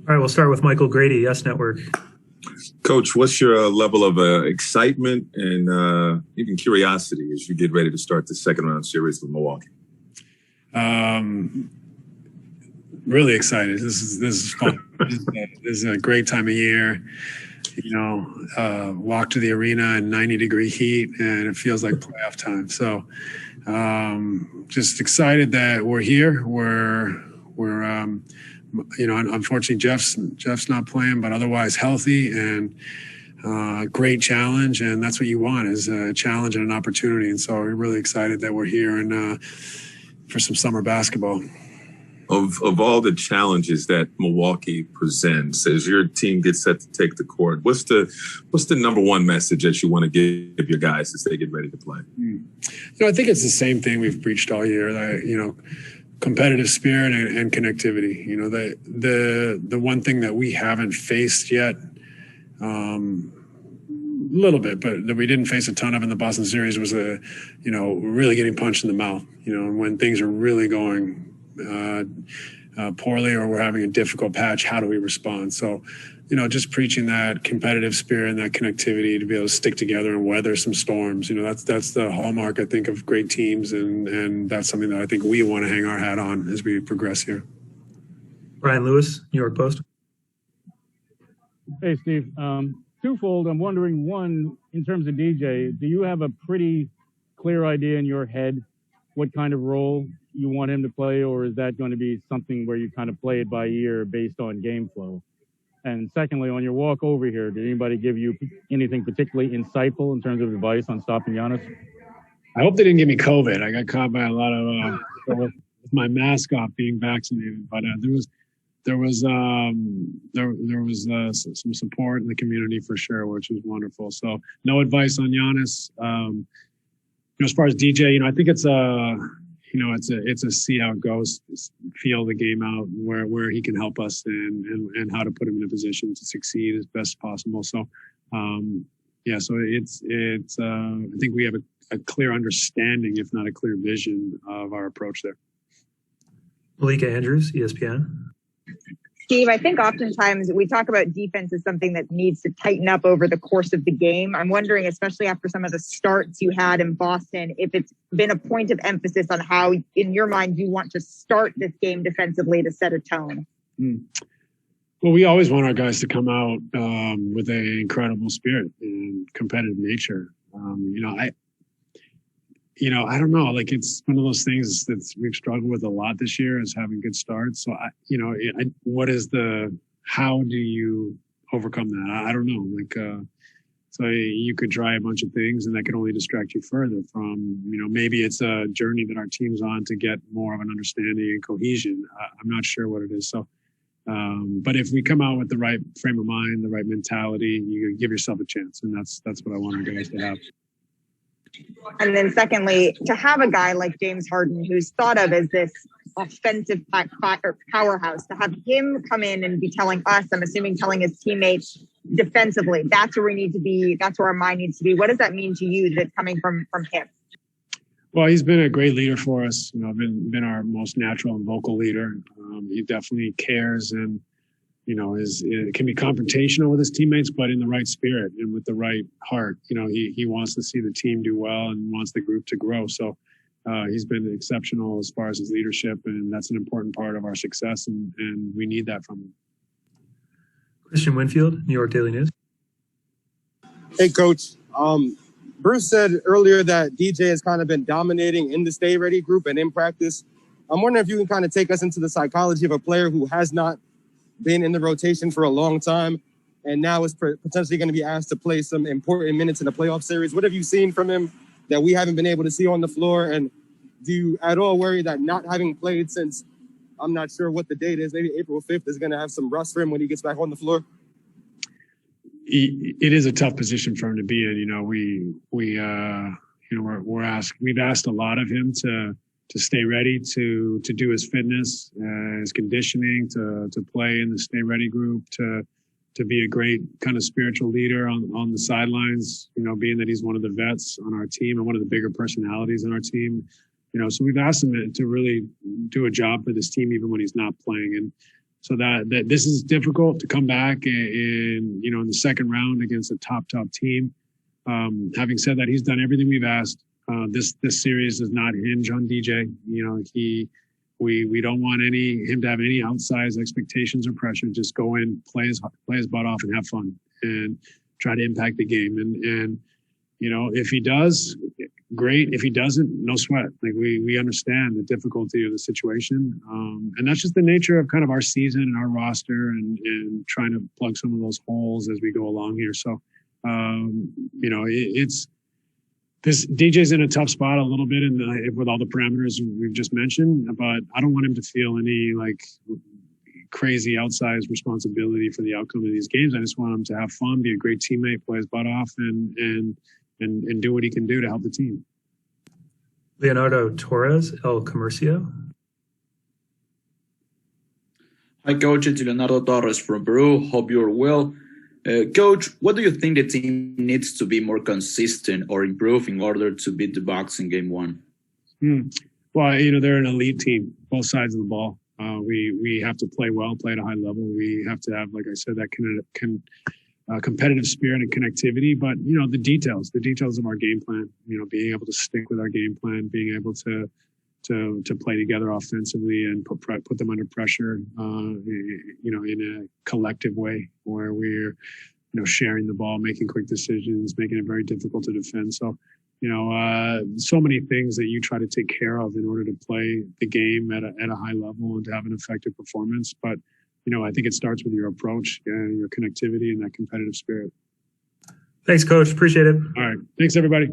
All right, we'll start with Michael Grady, Yes Network. Coach, what's your level of excitement and even curiosity as you get ready to start the second round series with Milwaukee? Really excited. This is fun. This is a great time of year. Walk to the arena in 90-degree heat, and it feels like playoff time. So, just excited that we're here. We're unfortunately Jeff's not playing, but otherwise healthy, and great challenge. And that's what you want, is a challenge and an opportunity. And so we're really excited that we're here and for some summer basketball. Of all the challenges that Milwaukee presents as your team gets set to take the court, what's the number one message that you want to give your guys as they get ready to play? I think it's the same thing we've preached all year. That, competitive spirit and connectivity. The one thing that we haven't faced yet, a little bit, but that we didn't face a ton of in the Boston series was really getting punched in the mouth. When things are really going poorly or we're having a difficult patch, how do we respond? So, just preaching that competitive spirit and that connectivity to be able to stick together and weather some storms. That's the hallmark, I think, of great teams, and that's something that I think we want to hang our hat on as we progress here. Brian Lewis, New York Post. Hey, Steve. Twofold. I'm wondering, one, in terms of DJ, do you have a pretty clear idea in your head what kind of role you want him to play, or is that going to be something where you kind of play it by ear based on game flow? And secondly, on your walk over here, did anybody give you anything particularly insightful in terms of advice on stopping Giannis? I hope they didn't give me COVID. I got caught by a lot of with my mask off being vaccinated, but there was some support in the community for sure, which was wonderful. So no advice on Giannis. As far as DJ, I think it's a see how it goes, feel the game out, where he can help us and how to put him in a position to succeed as best possible. So, so it's I think we have a clear understanding, if not a clear vision, of our approach there. Malika Andrews, ESPN. Steve, I think oftentimes we talk about defense as something that needs to tighten up over the course of the game. I'm wondering, especially after some of the starts you had in Boston, if it's been a point of emphasis on how, in your mind, you want to start this game defensively to set a tone. Well, we always want our guys to come out with an incredible spirit and competitive nature. I don't know. Like, it's one of those things that we've struggled with a lot this year, is having good starts. So, how do you overcome that? I don't know. So you could try a bunch of things, and that could only distract you further from, maybe it's a journey that our team's on to get more of an understanding and cohesion. I'm not sure what it is. So, but if we come out with the right frame of mind, the right mentality, you give yourself a chance. And that's what I want our guys to have. And then secondly, to have a guy like James Harden, who's thought of as this offensive powerhouse, to have him come in and be telling us, I'm assuming telling his teammates defensively, that's where we need to be, that's where our mind needs to be. What does that mean to you that's coming from him? Well, he's been a great leader for us. Been our most natural and vocal leader. He definitely cares and, it can be confrontational with his teammates, but in the right spirit and with the right heart. He wants to see the team do well and wants the group to grow. So he's been exceptional as far as his leadership, and that's an important part of our success, and we need that from him. Christian Winfield, New York Daily News. Hey, Coach. Bruce said earlier that DJ has kind of been dominating in the Stay Ready group and in practice. I'm wondering if you can kind of take us into the psychology of a player who has not been in the rotation for a long time and now is potentially going to be asked to play some important minutes in a playoff series. What have you seen from him that we haven't been able to see on the floor? And do you at all worry that not having played since, I'm not sure what the date is, maybe April 5th, is going to have some rust for him when he gets back on the floor? It is a tough position for him to be in. We've asked a lot of him to stay ready, to do his fitness, his conditioning, to play in the Stay Ready group, to be a great kind of spiritual leader on the sidelines, being that he's one of the vets on our team and one of the bigger personalities on our team. So we've asked him to really do a job for this team even when he's not playing. So that this is difficult to come back in the second round against a top team. Having said that, he's done everything we've asked. This series does not hinge on DJ. We don't want him to have any outsized expectations or pressure. Just go in, play his butt off, and have fun, and try to impact the game. And if he does, great. If he doesn't, no sweat. Like we understand the difficulty of the situation, and that's just the nature of kind of our season and our roster, and trying to plug some of those holes as we go along here. So, it's. This DJ's in a tough spot a little bit with all the parameters we've just mentioned, but I don't want him to feel any crazy outsized responsibility for the outcome of these games. I just want him to have fun, be a great teammate, play his butt off, and do what he can do to help the team. Leonardo Torres, El Comercio. Hi, Coach. It's Leonardo Torres from Peru. Hope you're well. Coach, what do you think the team needs to be more consistent or improve in order to beat the Bucks in Game 1? Well, they're an elite team, both sides of the ball. We have to play well, play at a high level. We have to have, like I said, that competitive spirit and connectivity. But the details of our game plan. Being able to stick with our game plan, being able to play together offensively and put them under pressure, in a collective way where we're, sharing the ball, making quick decisions, making it very difficult to defend. So, so many things that you try to take care of in order to play the game at a high level and to have an effective performance. But, I think it starts with your approach and your connectivity and that competitive spirit. Thanks, Coach. Appreciate it. All right. Thanks, everybody.